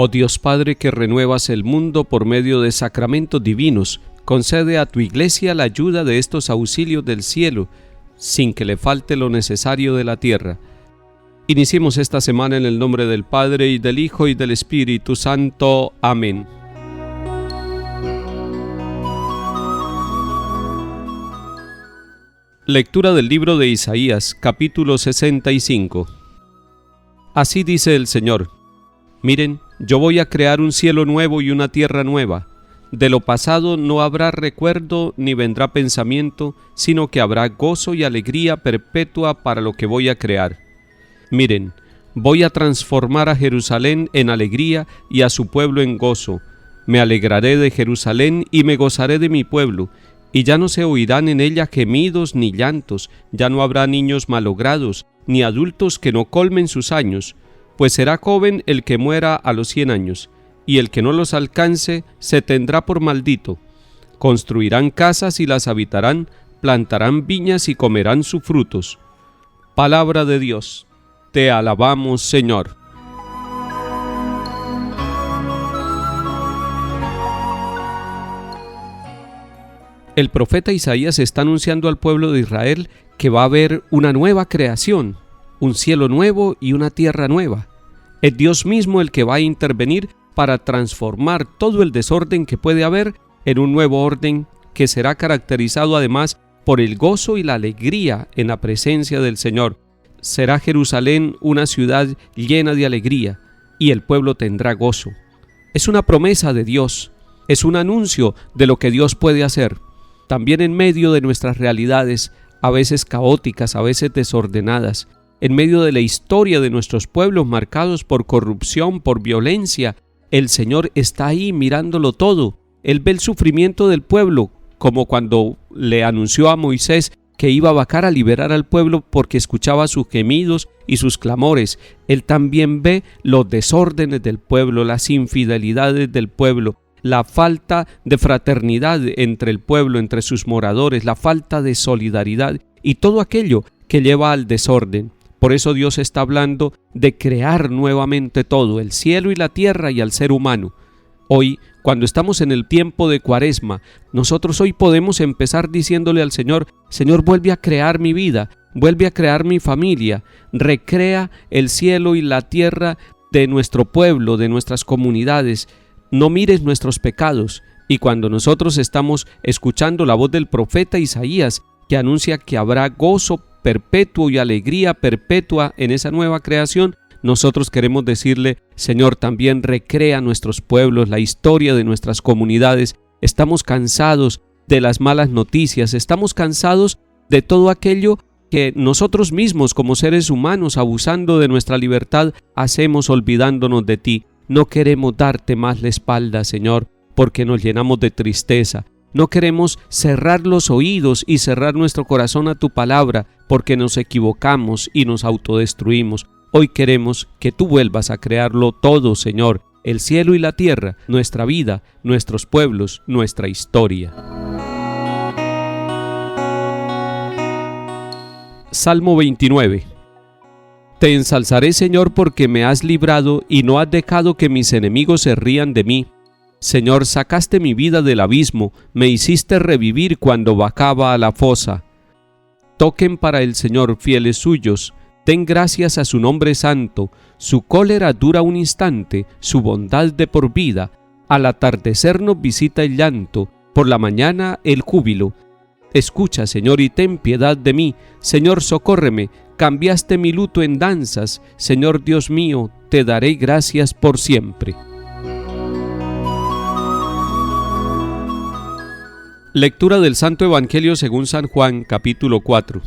Oh Dios Padre, que renuevas el mundo por medio de sacramentos divinos, concede a tu Iglesia la ayuda de estos auxilios del cielo, sin que le falte lo necesario de la tierra. Iniciemos esta semana en el nombre del Padre, y del Hijo, y del Espíritu Santo. Amén. Lectura del libro de Isaías, capítulo 65. Así dice el Señor: Miren, yo voy a crear un cielo nuevo y una tierra nueva. De lo pasado no habrá recuerdo ni vendrá pensamiento, sino que habrá gozo y alegría perpetua para lo que voy a crear. Miren, voy a transformar a Jerusalén en alegría y a su pueblo en gozo. Me alegraré de Jerusalén y me gozaré de mi pueblo, y ya no se oirán en ella gemidos ni llantos, ya no habrá niños malogrados, ni adultos que no colmen sus años, pues será joven el que muera a los 100 años, y el que no los alcance se tendrá por maldito. Construirán casas y las habitarán, plantarán viñas y comerán sus frutos. Palabra de Dios. Te alabamos, Señor. El profeta Isaías está anunciando al pueblo de Israel que va a haber una nueva creación, un cielo nuevo y una tierra nueva. Es Dios mismo el que va a intervenir para transformar todo el desorden que puede haber en un nuevo orden que será caracterizado además por el gozo y la alegría en la presencia del Señor. Será Jerusalén una ciudad llena de alegría y el pueblo tendrá gozo. Es una promesa de Dios, es un anuncio de lo que Dios puede hacer. También en medio de nuestras realidades, a veces caóticas, a veces desordenadas, en medio de la historia de nuestros pueblos marcados por corrupción, por violencia, el Señor está ahí mirándolo todo. Él ve el sufrimiento del pueblo, como cuando le anunció a Moisés que iba a bajar a liberar al pueblo porque escuchaba sus gemidos y sus clamores. Él también ve los desórdenes del pueblo, las infidelidades del pueblo, la falta de fraternidad entre el pueblo, entre sus moradores, la falta de solidaridad y todo aquello que lleva al desorden. Por eso Dios está hablando de crear nuevamente todo, el cielo y la tierra y al ser humano. Hoy, cuando estamos en el tiempo de Cuaresma, nosotros hoy podemos empezar diciéndole al Señor: Señor, vuelve a crear mi vida, vuelve a crear mi familia, recrea el cielo y la tierra de nuestro pueblo, de nuestras comunidades. No mires nuestros pecados. Y cuando nosotros estamos escuchando la voz del profeta Isaías, que anuncia que habrá gozo perpetuo y alegría perpetua en esa nueva creación, nosotros queremos decirle: Señor, también recrea nuestros pueblos, la historia de nuestras comunidades. Estamos cansados de las malas noticias, estamos cansados de todo aquello que nosotros mismos como seres humanos, abusando de nuestra libertad, hacemos olvidándonos de ti. No queremos darte más la espalda, Señor, porque nos llenamos de tristeza. No queremos cerrar los oídos y cerrar nuestro corazón a tu palabra, porque nos equivocamos y nos autodestruimos. Hoy queremos que tú vuelvas a crearlo todo, Señor, el cielo y la tierra, nuestra vida, nuestros pueblos, nuestra historia. Salmo 29. Te ensalzaré, Señor, porque me has librado y no has dejado que mis enemigos se rían de mí. Señor, sacaste mi vida del abismo, me hiciste revivir cuando bajaba a la fosa. Toquen para el Señor, fieles suyos, den gracias a su nombre santo. Su cólera dura un instante, su bondad de por vida. Al atardecer nos visita el llanto, por la mañana el júbilo. Escucha, Señor, y ten piedad de mí. Señor, socórreme. Cambiaste mi luto en danzas. Señor Dios mío, te daré gracias por siempre. Lectura del Santo Evangelio según San Juan, capítulo 4.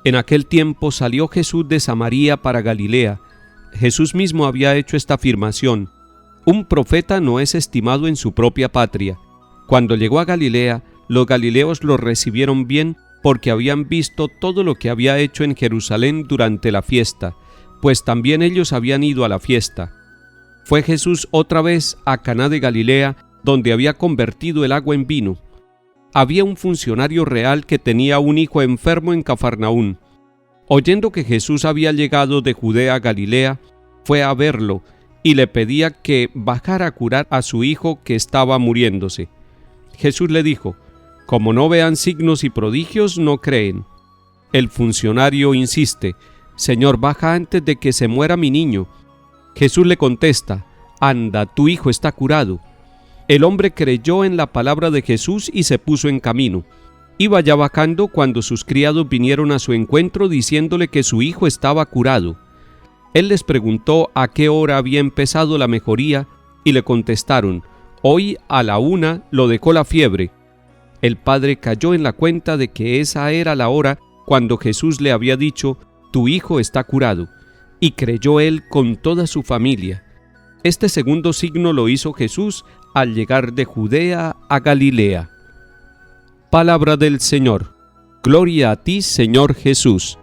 En aquel tiempo salió Jesús de Samaria para Galilea. Jesús mismo había hecho esta afirmación: un profeta no es estimado en su propia patria. Cuando llegó a Galilea, los galileos lo recibieron bien porque habían visto todo lo que había hecho en Jerusalén durante la fiesta, pues también ellos habían ido a la fiesta. Fue Jesús otra vez a Caná de Galilea, donde había convertido el agua en vino. Había un funcionario real que tenía un hijo enfermo en Cafarnaún. Oyendo que Jesús había llegado de Judea a Galilea, fue a verlo, y le pedía que bajara a curar a su hijo que estaba muriéndose. Jesús le dijo: como no vean signos y prodigios, no creen. El funcionario insiste: Señor, baja antes de que se muera mi niño. Jesús le contesta: anda, tu hijo está curado. El hombre creyó en la palabra de Jesús y se puso en camino. Iba ya bajando cuando sus criados vinieron a su encuentro diciéndole que su hijo estaba curado. Él les preguntó a qué hora había empezado la mejoría y le contestaron: hoy a la 1 lo dejó la fiebre. El padre cayó en la cuenta de que esa era la hora cuando Jesús le había dicho: tu hijo está curado, y creyó él con toda su familia. Este segundo signo lo hizo Jesús al llegar de Judea a Galilea. Palabra del Señor. Gloria a ti, Señor Jesús.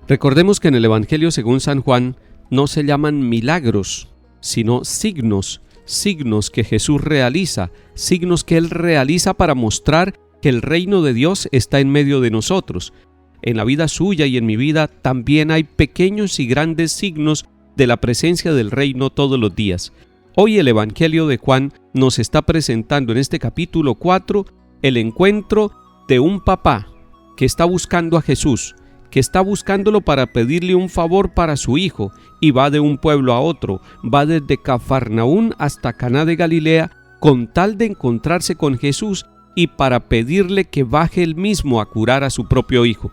Recordemos que en el Evangelio según San Juan no se llaman milagros, sino signos, signos que Jesús realiza, signos que Él realiza para mostrar que el reino de Dios está en medio de nosotros. En la vida suya y en mi vida también hay pequeños y grandes signos de la presencia del reino todos los días. Hoy el Evangelio de Juan nos está presentando en este capítulo 4 el encuentro de un papá que está buscando a Jesús, que está buscándolo para pedirle un favor para su hijo, y va de un pueblo a otro, va desde Cafarnaún hasta Caná de Galilea, con tal de encontrarse con Jesús y para pedirle que baje él mismo a curar a su propio hijo.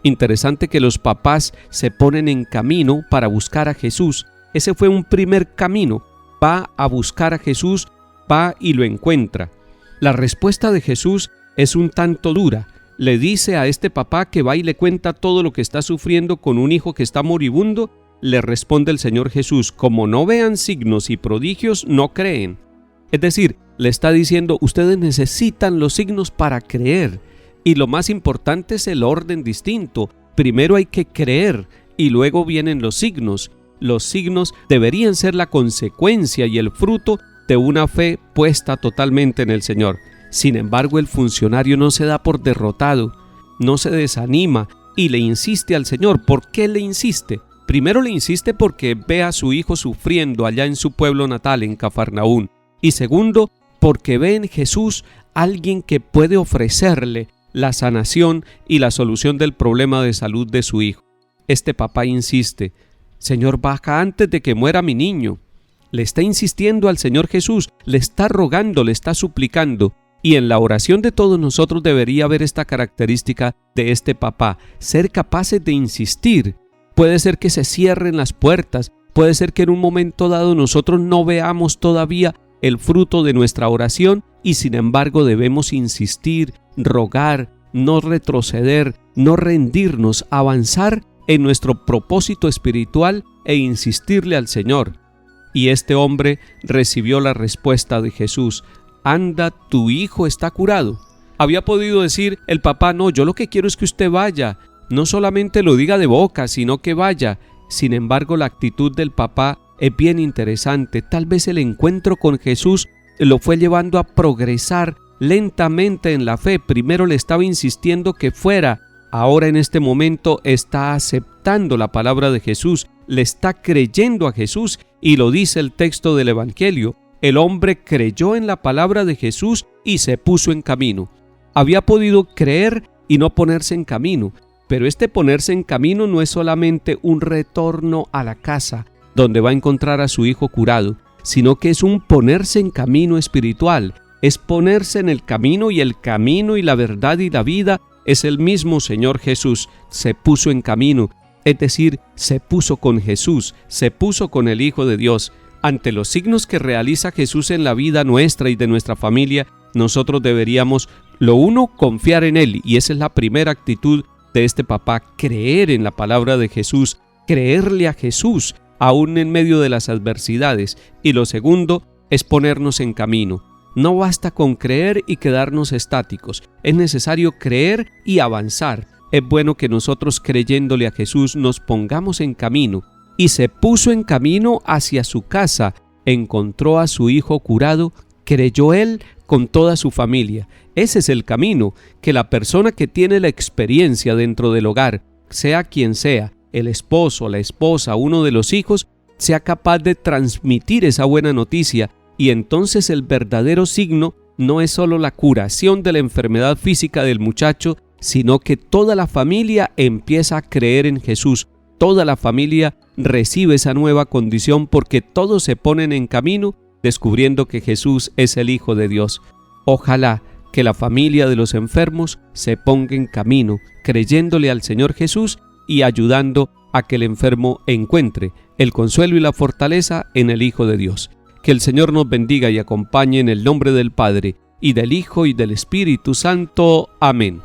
Interesante que los papás se ponen en camino para buscar a Jesús. Ese fue un primer camino. Va a buscar a Jesús, va y lo encuentra. La respuesta de Jesús es un tanto dura. Le dice a este papá que va y le cuenta todo lo que está sufriendo con un hijo que está moribundo. Le responde el Señor Jesús: como no vean signos y prodigios, no creen. Es decir, le está diciendo: ustedes necesitan los signos para creer. Y lo más importante es el orden distinto. Primero hay que creer y luego vienen los signos. Los signos deberían ser la consecuencia y el fruto de una fe puesta totalmente en el Señor. Sin embargo, el funcionario no se da por derrotado, no se desanima y le insiste al Señor. ¿Por qué le insiste? Primero le insiste porque ve a su hijo sufriendo allá en su pueblo natal, en Cafarnaún. Y segundo, porque ve en Jesús alguien que puede ofrecerle la sanación y la solución del problema de salud de su hijo. Este papá insiste: Señor, baja antes de que muera mi niño. Le está insistiendo al Señor Jesús, le está rogando, le está suplicando. Y en la oración de todos nosotros debería haber esta característica de este papá: ser capaces de insistir. Puede ser que se cierren las puertas, puede ser que en un momento dado nosotros no veamos todavía el fruto de nuestra oración, y sin embargo debemos insistir, rogar, no retroceder, no rendirnos, avanzar en nuestro propósito espiritual e insistirle al Señor. Y este hombre recibió la respuesta de Jesús: anda, tu hijo está curado. Había podido decir el papá: no, yo lo que quiero es que usted vaya, no solamente lo diga de boca, sino que vaya. Sin embargo, la actitud del papá es bien interesante. Tal vez el encuentro con Jesús lo fue llevando a progresar lentamente en la fe. Primero le estaba insistiendo que fuera, ahora en este momento está aceptando la palabra de Jesús, le está creyendo a Jesús, y lo dice el texto del Evangelio: el hombre creyó en la palabra de Jesús y se puso en camino. Había podido creer y no ponerse en camino, pero este ponerse en camino no es solamente un retorno a la casa donde va a encontrar a su hijo curado, sino que es un ponerse en camino espiritual, es ponerse en el camino, y el camino y la verdad y la vida es el mismo Señor Jesús. Se puso en camino, es decir, se puso con Jesús, se puso con el Hijo de Dios. Ante los signos que realiza Jesús en la vida nuestra y de nuestra familia, nosotros deberíamos, lo uno, confiar en Él, y esa es la primera actitud de este papá: creer en la palabra de Jesús, creerle a Jesús, aún en medio de las adversidades. Y lo segundo es ponernos en camino. No basta con creer y quedarnos estáticos, es necesario creer y avanzar. Es bueno que nosotros, creyéndole a Jesús, nos pongamos en camino. Y se puso en camino hacia su casa, encontró a su hijo curado, creyó él, con toda su familia. Ese es el camino, que la persona que tiene la experiencia dentro del hogar, sea quien sea, el esposo, la esposa, uno de los hijos, sea capaz de transmitir esa buena noticia, y entonces el verdadero signo no es solo la curación de la enfermedad física del muchacho, sino que toda la familia empieza a creer en Jesús. Toda la familia recibe esa nueva condición porque todos se ponen en camino descubriendo que Jesús es el Hijo de Dios. Ojalá que la familia de los enfermos se ponga en camino, creyéndole al Señor Jesús y ayudando a que el enfermo encuentre el consuelo y la fortaleza en el Hijo de Dios. Que el Señor nos bendiga y acompañe en el nombre del Padre, y del Hijo, y del Espíritu Santo. Amén.